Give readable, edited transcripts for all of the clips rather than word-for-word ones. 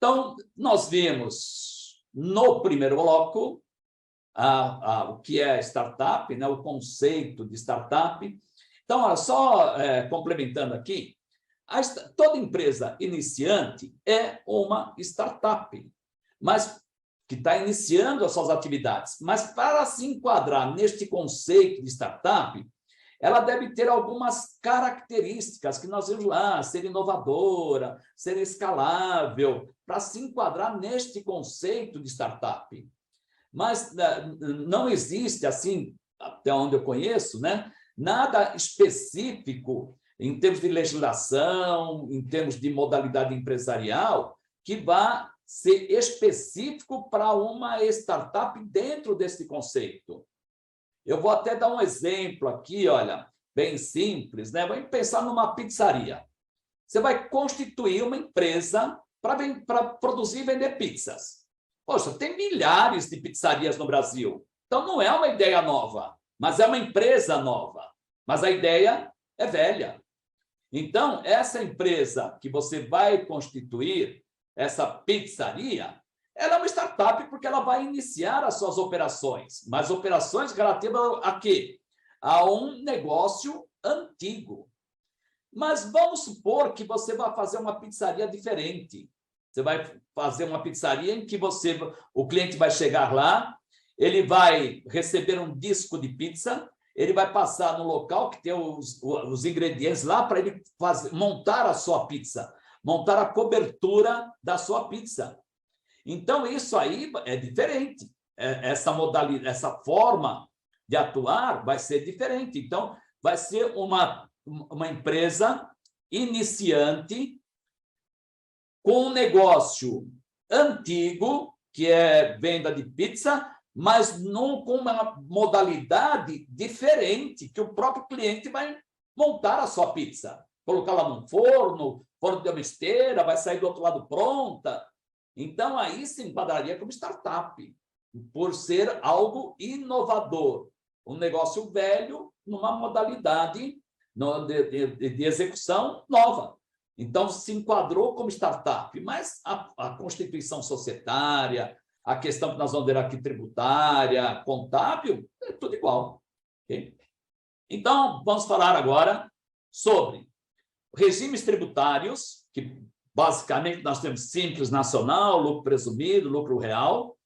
Então, nós vimos no primeiro bloco o que é startup, né? O conceito de startup. Então, olha, só complementando aqui, toda empresa iniciante é uma startup, mas que está iniciando as suas atividades. Mas, para se enquadrar neste conceito de startup, ela deve ter algumas características que nós vimos lá, ser inovadora, ser escalável, para se enquadrar neste conceito de startup. Mas não existe, assim, até onde eu conheço, né, nada específico em termos de legislação, em termos de modalidade empresarial, que vá ser específico para uma startup dentro desse conceito. Eu vou até dar um exemplo aqui, olha, bem simples, né? Vamos pensar numa pizzaria. Você vai constituir uma empresa para produzir e vender pizzas. Poxa, tem milhares de pizzarias no Brasil. Então, não é uma ideia nova, mas é uma empresa nova. Mas a ideia é velha. Então, essa empresa que você vai constituir, essa pizzaria, ela é uma startup porque ela vai iniciar as suas operações, mas operações relativas a quê? A um negócio antigo. Mas vamos supor que você vai fazer uma pizzaria diferente. Você vai fazer uma pizzaria em que o cliente vai chegar lá, ele vai receber um disco de pizza, ele vai passar no local que tem os ingredientes lá para ele montar a sua pizza, montar a cobertura da sua pizza. Então, isso aí é diferente. Essa modalidade, essa forma de atuar vai ser diferente. Então, vai ser uma empresa iniciante com um negócio antigo, que é venda de pizza, mas com uma modalidade diferente, que o próprio cliente vai montar a sua pizza. Colocar lá no forno de uma esteira, vai sair do outro lado pronta. Então, aí se enquadraria como startup, por ser algo inovador. Um negócio velho numa modalidade de execução nova. Então, se enquadrou como startup, mas a constituição societária, a questão que nós vamos ver aqui, tributária, contábil, é tudo igual. Okay? Então, vamos falar agora sobre regimes tributários, que basicamente nós temos Simples Nacional, lucro presumido, lucro real,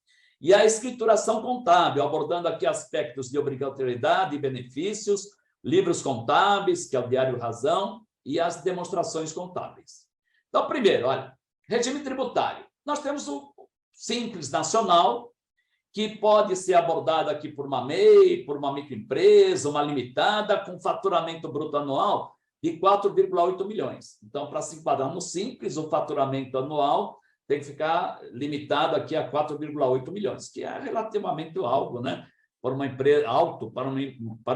e a escrituração contábil, abordando aqui aspectos de obrigatoriedade e benefícios, livros contábeis, que é o Diário Razão, e as demonstrações contábeis. Então, primeiro, olha, regime tributário. Nós temos o Simples Nacional, que pode ser abordado aqui por uma MEI, por uma microempresa, uma limitada, com faturamento bruto anual de 4,8 milhões. Então, para se enquadrar no Simples, o faturamento anual tem que ficar limitado aqui a 4,8 milhões, que é relativamente algo, né? Alto para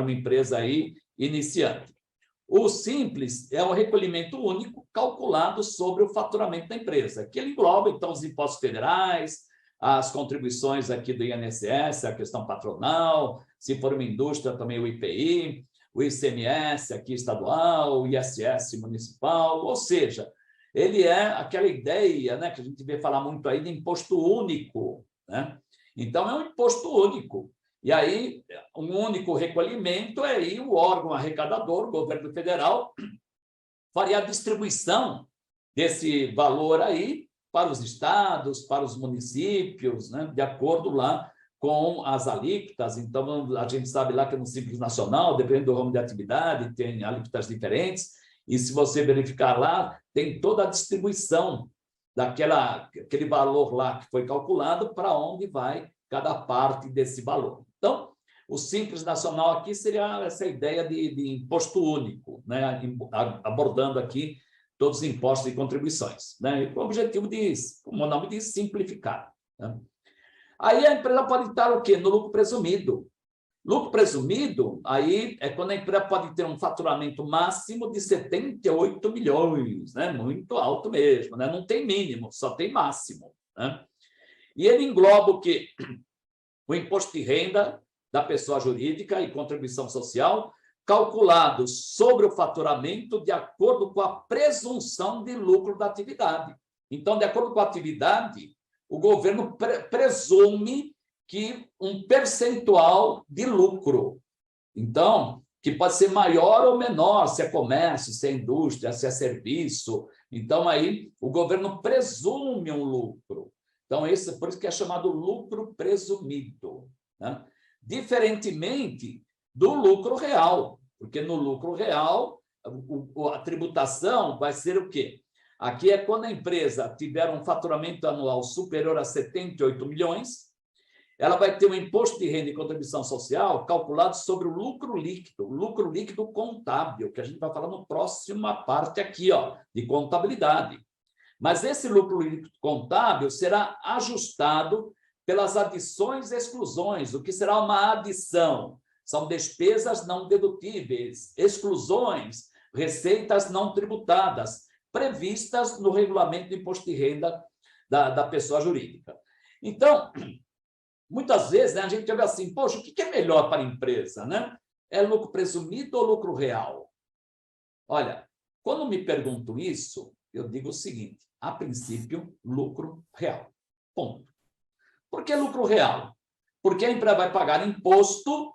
uma empresa aí iniciante. O Simples é um recolhimento único calculado sobre o faturamento da empresa, que ele engloba, então, os impostos federais, as contribuições aqui do INSS, a questão patronal, se for uma indústria, também o IPI, o ICMS aqui estadual, o ISS municipal, ou seja, ele é aquela ideia, né, que a gente vê falar muito aí de imposto único, né? Então, é um imposto único. E aí, um único recolhimento, aí o órgão arrecadador, o governo federal, faria a distribuição desse valor aí para os estados, para os municípios, né, de acordo lá com as alíquotas. Então, a gente sabe lá que no Simples Nacional, dependendo do ramo de atividade, tem alíquotas diferentes, e se você verificar lá, tem toda a distribuição daquele valor lá que foi calculado para onde vai cada parte desse valor. Então, o Simples Nacional aqui seria essa ideia de imposto único, né? Abordando aqui todos os impostos e contribuições, né? Com o objetivo de, como o nome diz, simplificar, né? Aí a empresa pode estar o quê? No lucro presumido. Lucro presumido, aí é quando a empresa pode ter um faturamento máximo de 78 milhões, né? Muito alto mesmo, né? Não tem mínimo, só tem máximo, né? E ele engloba o quê? O imposto de renda da pessoa jurídica e contribuição social, calculados sobre o faturamento de acordo com a presunção de lucro da atividade. Então, de acordo com a atividade, o governo presume que um percentual de lucro. Então, que pode ser maior ou menor, se é comércio, se é indústria, se é serviço. Então, aí, o governo presume um lucro. Então, por isso que é chamado lucro presumido, né? Diferentemente do lucro real, porque no lucro real, a tributação vai ser o quê? Aqui é quando a empresa tiver um faturamento anual superior a 78 milhões, ela vai ter um imposto de renda e contribuição social calculado sobre o lucro líquido contábil, que a gente vai falar no próxima parte aqui, ó, de contabilidade. Mas esse lucro líquido contábil será ajustado pelas adições e exclusões. O que será uma adição? São despesas não dedutíveis, exclusões, receitas não tributadas, previstas no regulamento de imposto de renda da pessoa jurídica. Então, muitas vezes, né, a gente olha assim, poxa, o que é melhor para a empresa, né? É lucro presumido ou lucro real? Olha, quando me pergunto isso, eu digo o seguinte, a princípio, lucro real. Ponto. Por que lucro real? Porque a empresa vai pagar imposto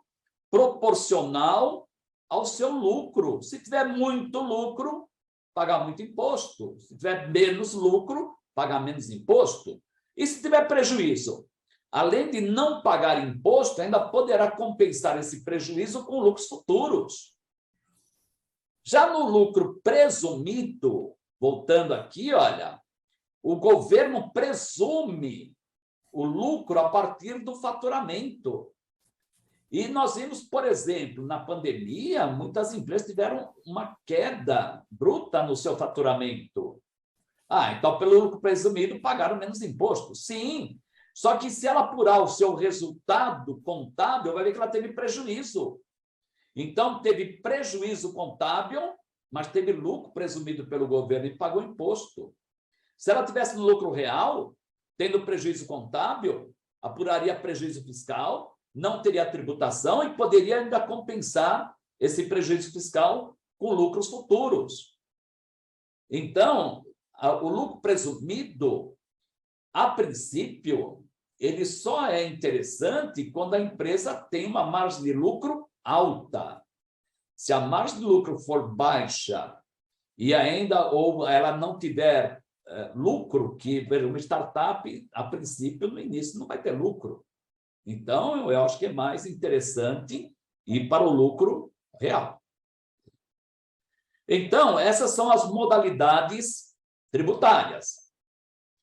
proporcional ao seu lucro. Se tiver muito lucro, pagar muito imposto. Se tiver menos lucro, pagar menos imposto. E se tiver prejuízo? Além de não pagar imposto, ainda poderá compensar esse prejuízo com lucros futuros. Já no lucro presumido, voltando aqui, olha, o governo presume o lucro a partir do faturamento. E nós vimos, por exemplo, na pandemia, muitas empresas tiveram uma queda bruta no seu faturamento. Então, pelo lucro presumido, pagaram menos imposto. Sim, só que se ela apurar o seu resultado contábil, vai ver que ela teve prejuízo. Então, teve prejuízo contábil, mas teve lucro presumido pelo governo e pagou imposto. Se ela tivesse no lucro real, tendo prejuízo contábil, apuraria prejuízo fiscal, não teria tributação e poderia ainda compensar esse prejuízo fiscal com lucros futuros. Então, o lucro presumido, a princípio, ele só é interessante quando a empresa tem uma margem de lucro alta. Se a margem de lucro for baixa e ainda ou ela não tiver lucro, que uma startup, a princípio, no início, não vai ter lucro. Então, eu acho que é mais interessante ir para o lucro real. Então, essas são as modalidades tributárias.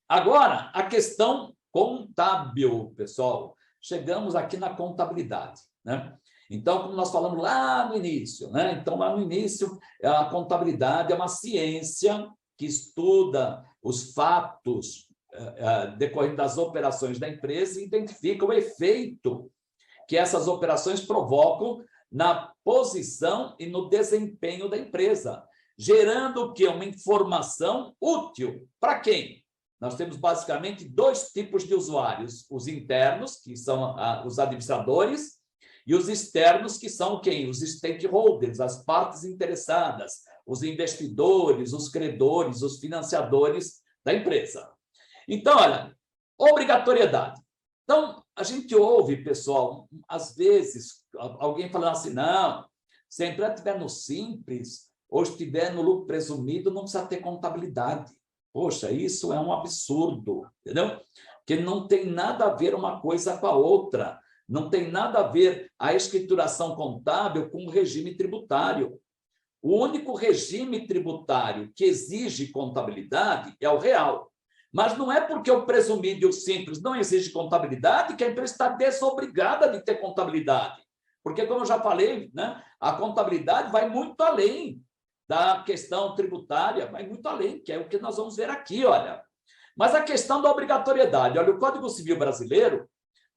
Agora, a questão contábil, pessoal. Chegamos aqui na contabilidade, né? Então, como nós falamos lá no início, né? Então, lá no início, a contabilidade é uma ciência que estuda os fatos decorrentes das operações da empresa e identifica o efeito que essas operações provocam na posição e no desempenho da empresa, gerando o quê? Uma informação útil. Para quem? Nós temos basicamente dois tipos de usuários, os internos, que são os administradores, e os externos, que são quem? Os stakeholders, as partes interessadas, os investidores, os credores, os financiadores da empresa. Então, olha, obrigatoriedade. Então, a gente ouve, pessoal, às vezes, alguém falando assim, não, se a empresa estiver no simples ou estiver no lucro presumido, não precisa ter contabilidade. Poxa, isso é um absurdo, entendeu? Porque não tem nada a ver uma coisa com a outra. Não tem nada a ver a escrituração contábil com o regime tributário. O único regime tributário que exige contabilidade é o real. Mas não é porque o presumido e o simples não exige contabilidade que a empresa está desobrigada de ter contabilidade. Porque, como eu já falei, né, a contabilidade vai muito além da questão tributária, vai muito além, que é o que nós vamos ver aqui, olha. Mas a questão da obrigatoriedade, olha, o Código Civil Brasileiro,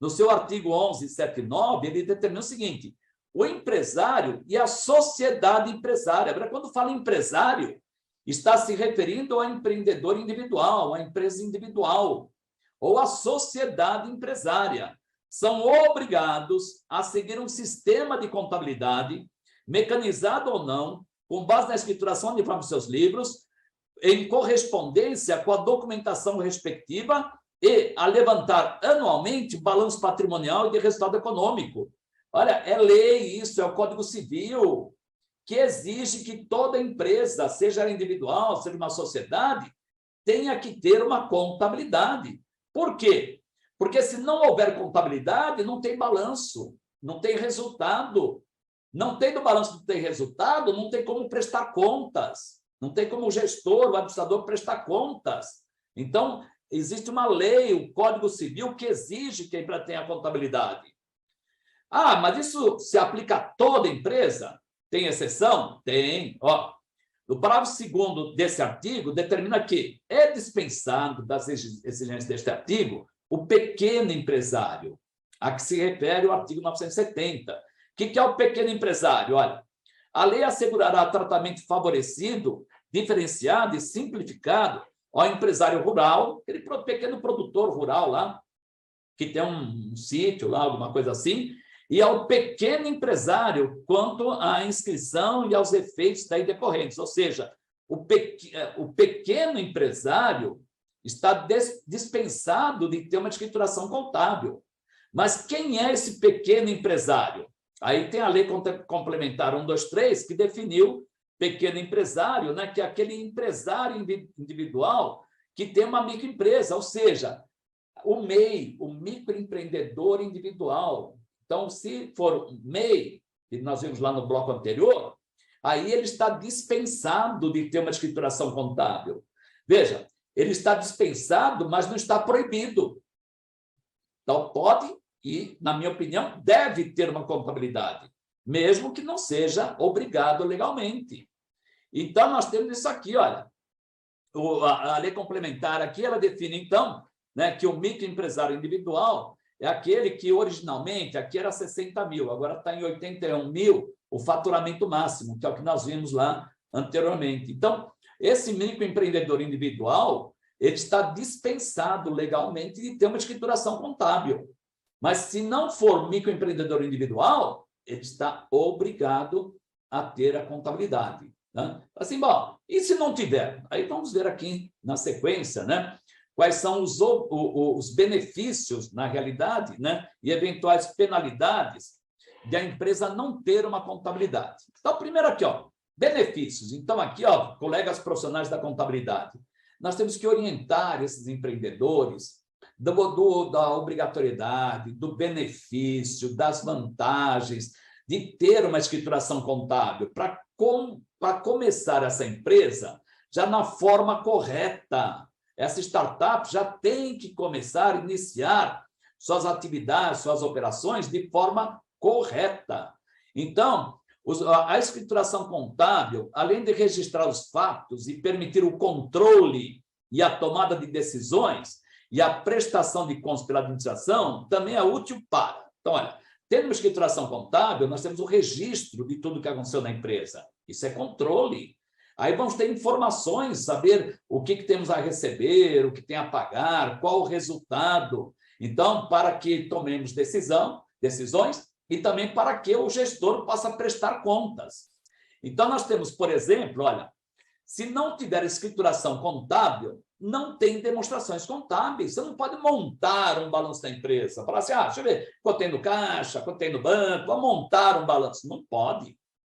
no seu artigo 1179, ele determina o seguinte, o empresário e a sociedade empresária. Quando fala empresário, está se referindo ao empreendedor individual, à empresa individual, ou à sociedade empresária. São obrigados a seguir um sistema de contabilidade, mecanizado ou não, com base na escrituração de forma dos seus livros, em correspondência com a documentação respectiva e a levantar anualmente o balanço patrimonial e de resultado econômico. Olha, é lei isso, é o Código Civil, que exige que toda empresa, seja ela individual, seja uma sociedade, tenha que ter uma contabilidade. Por quê? Porque se não houver contabilidade, não tem balanço, não tem resultado. Não tem do balanço, não tem resultado, não tem como prestar contas. Não tem como o gestor, o administrador prestar contas. Então, existe uma lei, o Código Civil, que exige que a empresa tenha contabilidade. Ah, mas isso se aplica a toda empresa? Tem exceção? Tem. Ó, o parágrafo 2º desse artigo determina que é dispensado das exigências deste artigo o pequeno empresário, a que se refere o artigo 970. O que é o pequeno empresário? Olha, a lei assegurará tratamento favorecido, diferenciado e simplificado ao empresário rural, aquele pequeno produtor rural lá, que tem um sítio lá, alguma coisa assim, e ao pequeno empresário quanto à inscrição e aos efeitos daí decorrentes. Ou seja, o pequeno empresário está dispensado de ter uma escrituração contábil. Mas quem é esse pequeno empresário? Aí tem a lei complementar 123, que definiu pequeno empresário, né, que é aquele empresário individual que tem uma microempresa, ou seja, o MEI, o microempreendedor individual. Então, se for MEI, que nós vimos lá no bloco anterior, aí ele está dispensado de ter uma escrituração contábil. Veja, ele está dispensado, mas não está proibido. Então, pode e, na minha opinião, deve ter uma contabilidade, mesmo que não seja obrigado legalmente. Então, nós temos isso aqui, olha. A lei complementar aqui, ela define, então, né, que o microempresário individual é aquele que, originalmente, aqui era 60 mil, agora está em 81 mil, o faturamento máximo, que é o que nós vimos lá anteriormente. Então, esse microempreendedor individual, ele está dispensado legalmente de ter uma escrituração contábil. Mas, se não for microempreendedor individual, ele está obrigado a ter a contabilidade. Né? Assim, bom, e se não tiver? Aí vamos ver aqui na sequência, né? Quais são os benefícios, na realidade, né? E eventuais penalidades de a empresa não ter uma contabilidade. Então, primeiro aqui, ó, benefícios. Então, aqui, ó, colegas profissionais da contabilidade, nós temos que orientar esses empreendedores da obrigatoriedade, do benefício, das vantagens de ter uma escrituração contábil para começar essa empresa já na forma correta. Essa startup já tem que começar a iniciar suas atividades, suas operações de forma correta. Então, a escrituração contábil, além de registrar os fatos e permitir o controle e a tomada de decisões e a prestação de contas pela administração, também é útil para. Então, olha, tendo uma escrituração contábil, nós temos o registro de tudo que aconteceu na empresa. Isso é controle. Aí vamos ter informações, saber o que temos a receber, o que tem a pagar, qual o resultado. Então, para que tomemos decisões e também para que o gestor possa prestar contas. Então, nós temos, por exemplo, olha, se não tiver escrituração contábil, não tem demonstrações contábeis. Você não pode montar um balanço da empresa. Falar assim, deixa eu ver, quanto tem no caixa, quanto tem no banco, vou montar um balanço. Não pode.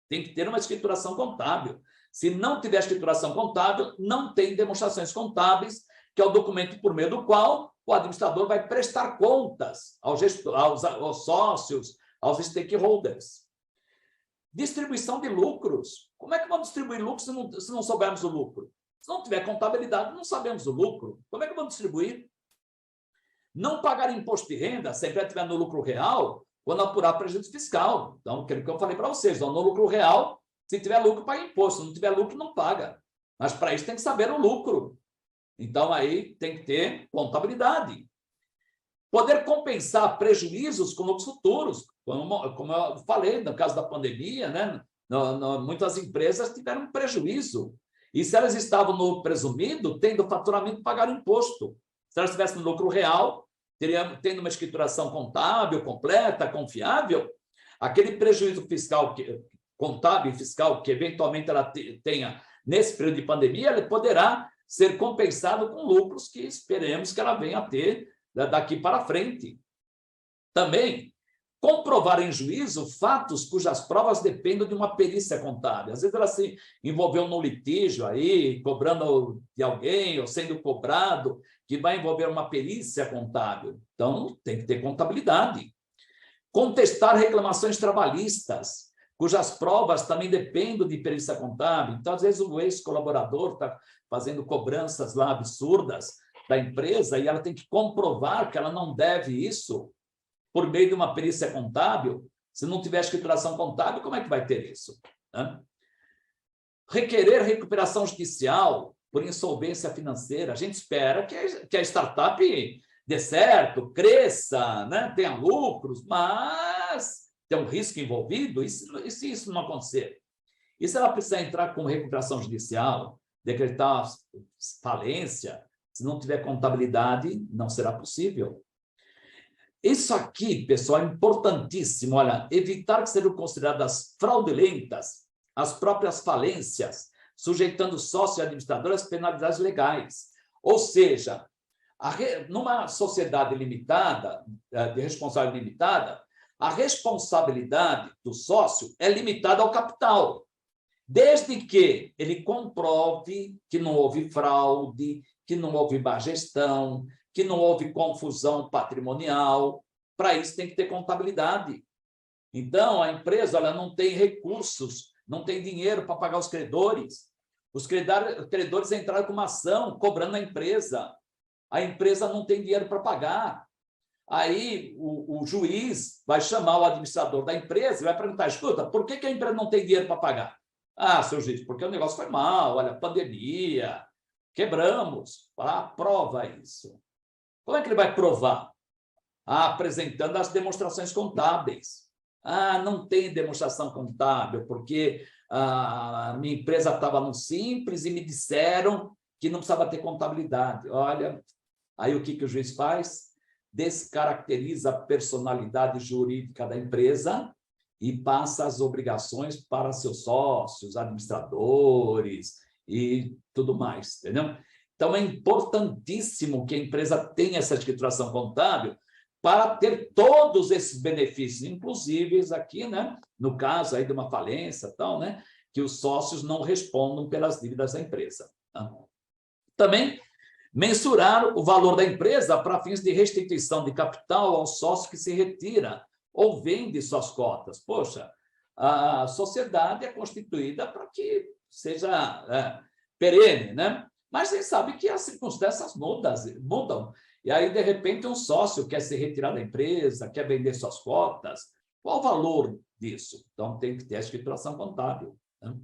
Tem que ter uma escrituração contábil. Se não tiver escrituração contábil, não tem demonstrações contábeis, que é o documento por meio do qual o administrador vai prestar contas ao gestor, aos sócios, aos stakeholders. Distribuição de lucros. Como é que vamos distribuir lucros se não soubermos o lucro? Se não tiver contabilidade, não sabemos o lucro. Como é que vamos distribuir? Não pagar imposto de renda, se a empresa estiver no lucro real, quando apurar prejuízo fiscal. Então, aquilo que eu falei para vocês, no lucro real, se tiver lucro, paga imposto. Se não tiver lucro, não paga. Mas, para isso, tem que saber o lucro. Então, aí tem que ter contabilidade. Poder compensar prejuízos com lucros futuros. Como eu falei, no caso da pandemia, né? Muitas empresas tiveram prejuízo. E se elas estavam no presumido, tendo faturamento, pagaram imposto. Se elas estivessem no lucro real, tendo uma escrituração contábil completa, confiável, aquele prejuízo fiscal contábil e fiscal que eventualmente ela tenha nesse período de pandemia, ele poderá ser compensado com lucros que esperemos que ela venha a ter daqui para frente. Também, comprovar em juízo fatos cujas provas dependem de uma perícia contábil. Às vezes ela se envolveu num litígio aí, cobrando de alguém ou sendo cobrado, que vai envolver uma perícia contábil. Então, tem que ter contabilidade. Contestar reclamações trabalhistas, cujas provas também dependem de perícia contábil. Então, às vezes, o ex-colaborador está fazendo cobranças lá absurdas da empresa e ela tem que comprovar que ela não deve isso por meio de uma perícia contábil. Se não tiver escrituração contábil, como é que vai ter isso? Requerer recuperação judicial por insolvência financeira. A gente espera que a startup dê certo, cresça, né? Tenha lucros, mas tem um risco envolvido. E se isso não acontecer? E se ela precisar entrar com recuperação judicial, decretar falência, se não tiver contabilidade, não será possível. Isso aqui, pessoal, é importantíssimo. Olha, evitar que sejam consideradas fraudulentas as próprias falências, sujeitando sócio e administrador às penalidades legais. Ou seja, numa sociedade limitada, de responsabilidade limitada, a responsabilidade do sócio é limitada ao capital, desde que ele comprove que não houve fraude, que não houve má gestão, que não houve confusão patrimonial. Para isso tem que ter contabilidade. Então, a empresa ela não tem recursos, não tem dinheiro para pagar os credores. Os credores entraram com uma ação cobrando a empresa não tem dinheiro para pagar. Aí o juiz vai chamar o administrador da empresa e vai perguntar, escuta, por que a empresa não tem dinheiro para pagar? Ah, seu juiz, porque o negócio foi mal, olha, pandemia, quebramos. Prova isso. Como é que ele vai provar? Apresentando as demonstrações contábeis. Não tem demonstração contábil, porque a minha empresa estava no Simples e me disseram que não precisava ter contabilidade. Olha, aí o que o juiz faz? Descaracteriza a personalidade jurídica da empresa e passa as obrigações para seus sócios, administradores e tudo mais, entendeu? Então, é importantíssimo que a empresa tenha essa escrituração contábil para ter todos esses benefícios, inclusive aqui, né, no caso aí de uma falência, tal, né, que os sócios não respondam pelas dívidas da empresa. Tá? Também mensurar o valor da empresa para fins de restituição de capital ao sócio que se retira ou vende suas cotas. Poxa, a sociedade é constituída para que seja perene, né? Mas você sabe que as circunstâncias mudam. E aí, de repente, um sócio quer se retirar da empresa, quer vender suas cotas. Qual o valor disso? Então, tem que ter a escrituração contábil. Né?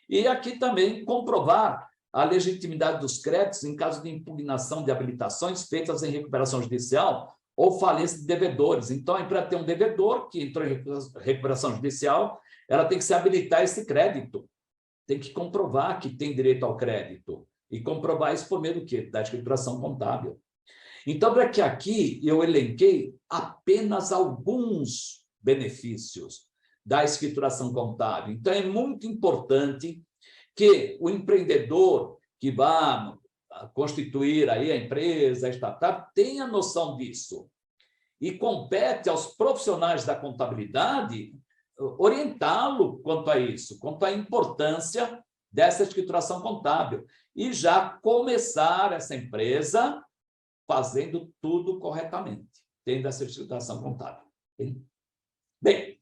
E aqui também comprovar a legitimidade dos créditos em caso de impugnação de habilitações feitas em recuperação judicial ou falência de devedores. Então, a empresa tem um devedor que entrou em recuperação judicial, ela tem que se habilitar esse crédito. Tem que comprovar que tem direito ao crédito. E comprovar isso por meio do quê? Da escrituração contábil. Então, para que aqui eu elenquei apenas alguns benefícios da escrituração contábil. Então, é muito importante que o empreendedor que vai constituir aí a empresa, a startup, tenha noção disso. E compete aos profissionais da contabilidade orientá-lo quanto a isso, quanto à importância dessa escrituração contábil. E já começar essa empresa fazendo tudo corretamente, tendo essa escrituração contábil. Bem,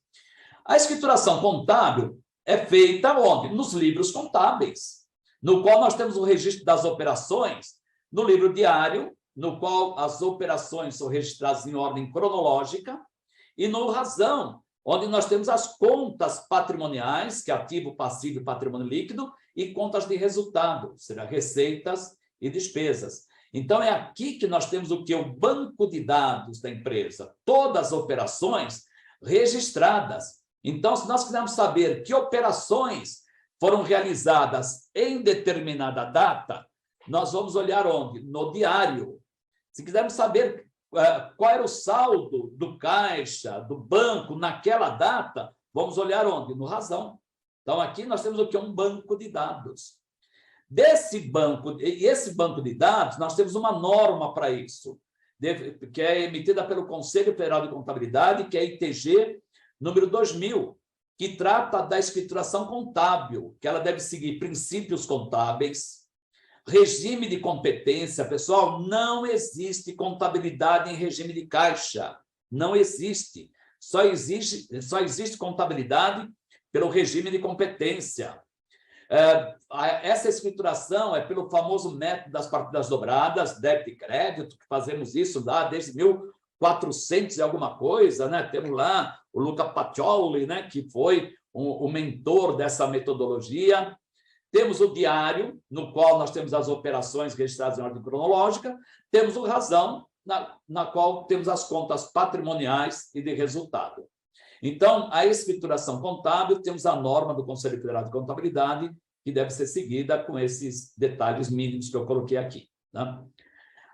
a escrituração contábil é feita onde? Nos livros contábeis, no qual nós temos o registro das operações, no livro diário, no qual as operações são registradas em ordem cronológica, e no razão, onde nós temos as contas patrimoniais, que é ativo, passivo e patrimônio líquido, e contas de resultado, será receitas e despesas. Então, é aqui que nós temos o que? O banco de dados da empresa, todas as operações registradas. Então, se nós quisermos saber que operações foram realizadas em determinada data, nós vamos olhar onde? No diário. Se quisermos saber qual era o saldo do caixa, do banco, naquela data, vamos olhar onde? No razão. Então, aqui nós temos o que? Um banco de dados. Desse banco, e esse banco de dados, nós temos uma norma para isso, que é emitida pelo Conselho Federal de Contabilidade, que é a ITG número 2000, que trata da escrituração contábil, que ela deve seguir princípios contábeis, regime de competência. Pessoal, não existe contabilidade em regime de caixa. Não existe. Só existe contabilidade pelo regime de competência. Essa escrituração é pelo famoso método das partidas dobradas, débito e crédito, que fazemos isso lá desde 1400 e alguma coisa, né? Temos lá o Luca Pacioli, né? Que foi o mentor dessa metodologia. Temos o diário, no qual nós temos as operações registradas em ordem cronológica. Temos o razão, na qual temos as contas patrimoniais e de resultado. Então, a escrituração contábil, temos a norma do Conselho Federal de Contabilidade, que deve ser seguida com esses detalhes mínimos que eu coloquei aqui. Né?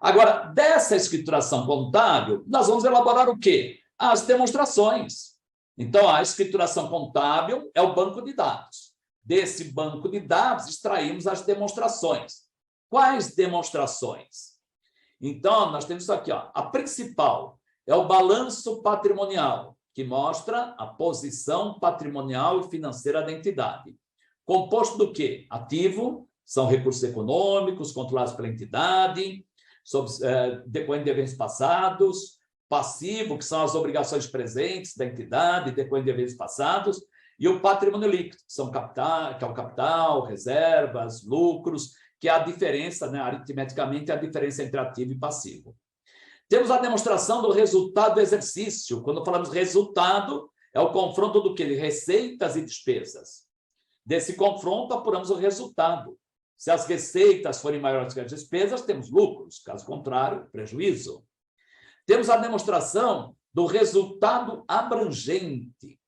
Agora, dessa escrituração contábil, nós vamos elaborar o quê? As demonstrações. Então, a escrituração contábil é o banco de dados. Desse banco de dados, extraímos as demonstrações. Quais demonstrações? Então, nós temos isso aqui, ó. A principal é o balanço patrimonial, que mostra a posição patrimonial e financeira da entidade. Composto do quê? Ativo, são recursos econômicos controlados pela entidade, decorrente de eventos passados. Passivo, que são as obrigações presentes da entidade, decorrente de eventos passados. E o patrimônio líquido, que é o capital, reservas, lucros, que é a diferença, né, aritmeticamente, a diferença entre ativo e passivo. Temos a demonstração do resultado do exercício. Quando falamos resultado, é o confronto do quê? De receitas e despesas. Desse confronto, apuramos o resultado. Se as receitas forem maiores que as despesas, temos lucros. Caso contrário, prejuízo. Temos a demonstração do resultado abrangente.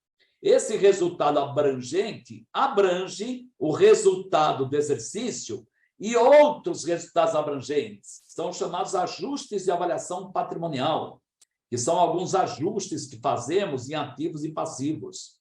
Esse resultado abrangente abrange o resultado do exercício e outros resultados abrangentes. São chamados ajustes de avaliação patrimonial, que são alguns ajustes que fazemos em ativos e passivos.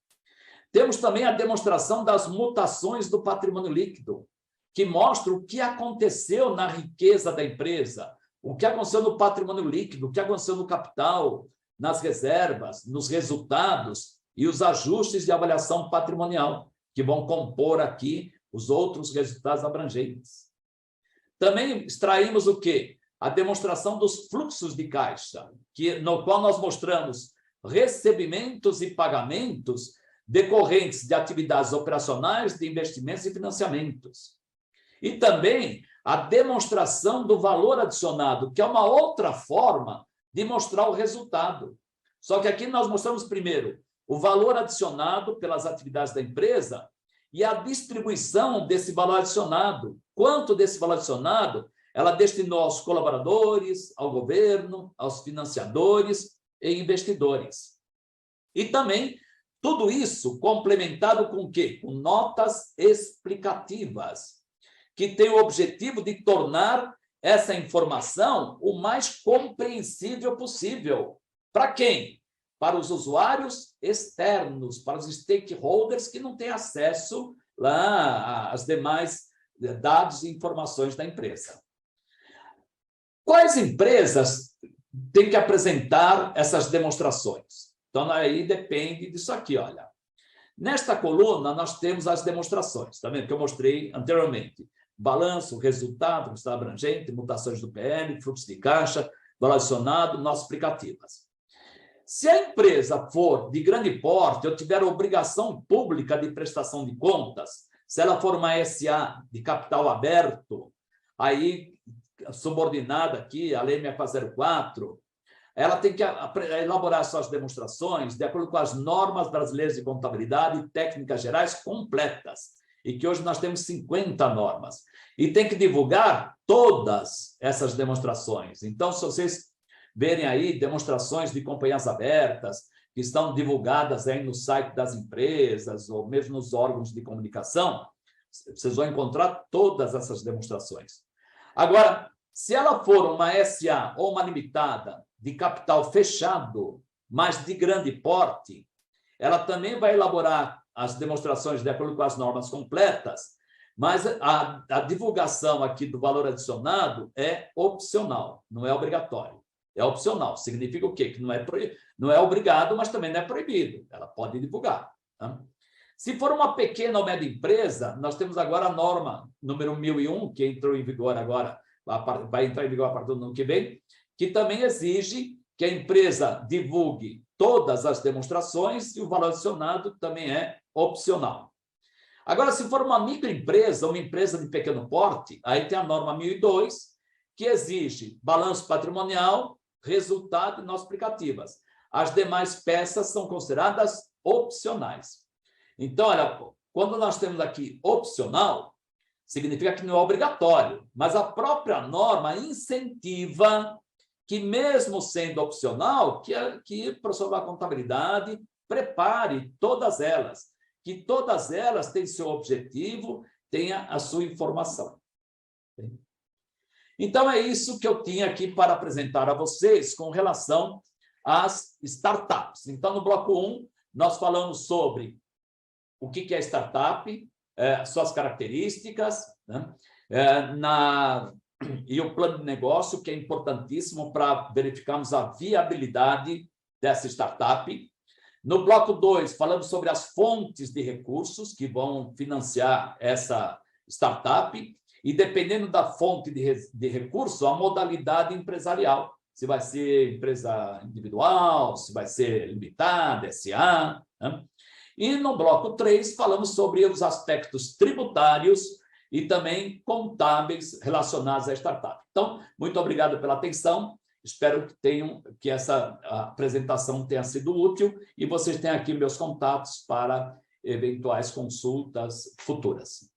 Temos também a demonstração das mutações do patrimônio líquido, que mostra o que aconteceu na riqueza da empresa, o que aconteceu no patrimônio líquido, o que aconteceu no capital, nas reservas, nos resultados e os ajustes de avaliação patrimonial, que vão compor aqui os outros resultados abrangentes. Também extraímos o quê? A demonstração dos fluxos de caixa, no qual nós mostramos recebimentos e pagamentos decorrentes de atividades operacionais, de investimentos e financiamentos. E também a demonstração do valor adicionado, que é uma outra forma de mostrar o resultado. Só que aqui nós mostramos primeiro o valor adicionado pelas atividades da empresa e a distribuição desse valor adicionado. Quanto desse valor adicionado ela destinou aos colaboradores, ao governo, aos financiadores e investidores. E também tudo isso complementado com o quê? Com notas explicativas, que tem o objetivo de tornar essa informação o mais compreensível possível. Para quem? Para os usuários externos, para os stakeholders que não têm acesso lá às demais dados e informações da empresa. Quais empresas têm que apresentar essas demonstrações? Então, aí depende disso aqui, olha. Nesta coluna, nós temos as demonstrações, tá vendo? Que eu mostrei anteriormente. Balanço, resultado abrangente, mutações do PL, fluxo de caixa, valor adicionado, notas explicativas. Se a empresa for de grande porte ou tiver obrigação pública de prestação de contas, se ela for uma SA de capital aberto, aí subordinada aqui, a Lei 6404, ela tem que elaborar suas demonstrações de acordo com as normas brasileiras de contabilidade e técnicas gerais completas, e que hoje nós temos 50 normas. E tem que divulgar todas essas demonstrações. Então, se vocês verem aí demonstrações de companhias abertas, que estão divulgadas aí no site das empresas, ou mesmo nos órgãos de comunicação, vocês vão encontrar todas essas demonstrações. Agora, se ela for uma SA ou uma limitada de capital fechado, mas de grande porte, ela também vai elaborar as demonstrações de acordo com as normas completas, Mas a divulgação aqui do valor adicionado é opcional, não é obrigatório. É opcional. Significa o quê? Que não é obrigado, mas também não é proibido. Ela pode divulgar. Tá? Se for uma pequena ou média empresa, nós temos agora a norma número 1001, que entrou em vigor agora, vai entrar em vigor a partir do ano que vem, que também exige que a empresa divulgue todas as demonstrações e o valor adicionado também é opcional. Agora, se for uma microempresa, uma empresa de pequeno porte, aí tem a norma 1002, que exige balanço patrimonial, resultado e notas explicativas. As demais peças são consideradas opcionais. Então, olha, quando nós temos aqui opcional, significa que não é obrigatório, mas a própria norma incentiva que, mesmo sendo opcional, que o professor da contabilidade prepare todas elas, que todas elas têm seu objetivo, tenha a sua informação. Então, é isso que eu tinha aqui para apresentar a vocês com relação às startups. Então, no bloco 1, nós falamos sobre o que é startup, suas características, né? E o plano de negócio, que é importantíssimo para verificarmos a viabilidade dessa startup. No bloco 2, falamos sobre as fontes de recursos que vão financiar essa startup e, dependendo da fonte de recurso, a modalidade empresarial. Se vai ser empresa individual, se vai ser limitada, SA. Né? E no bloco 3, falamos sobre os aspectos tributários e também contábeis relacionados à startup. Então, muito obrigado pela atenção. Espero que essa apresentação tenha sido útil e vocês tenham aqui meus contatos para eventuais consultas futuras.